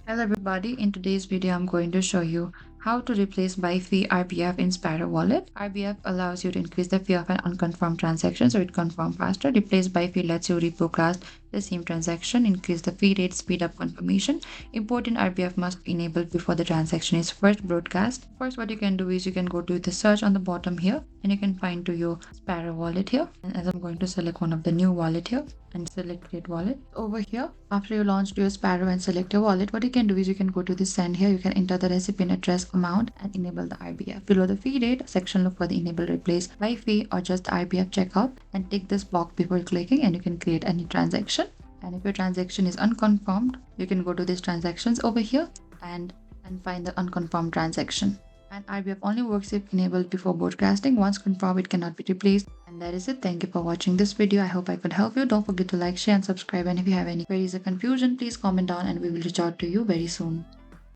Hello everybody, in today's video I'm going to show you how to replace by fee RBF in Sparrow Wallet. RBF allows you to increase the fee of an unconfirmed transaction so it confirms faster. Replace by fee lets you rebroadcast the same transaction, increase the fee rate, speed up confirmation. Important RBF must be enabled before the transaction is first broadcast. First, what you can do is you can go to the search on the bottom here and you can find to your Sparrow Wallet here. And as I'm going to select one of the new wallet here and select create wallet. Over here, after you launch your Sparrow and select your wallet, what you can do is you can go to the send here. You can enter the recipient address, amount and enable the RBF. Below the fee rate section, look for the enable replace by fee or just the RBF checkout and tick this box before clicking and you can create any transaction. And if your transaction is unconfirmed, you can go to these transactions over here and find the unconfirmed transaction. And RBF only works if enabled before broadcasting. Once confirmed, it cannot be replaced. And that is it. Thank you for watching this video. I hope I could help you. Don't forget to like, share and subscribe. And if you have any queries or confusion, please comment down and we will reach out to you very soon.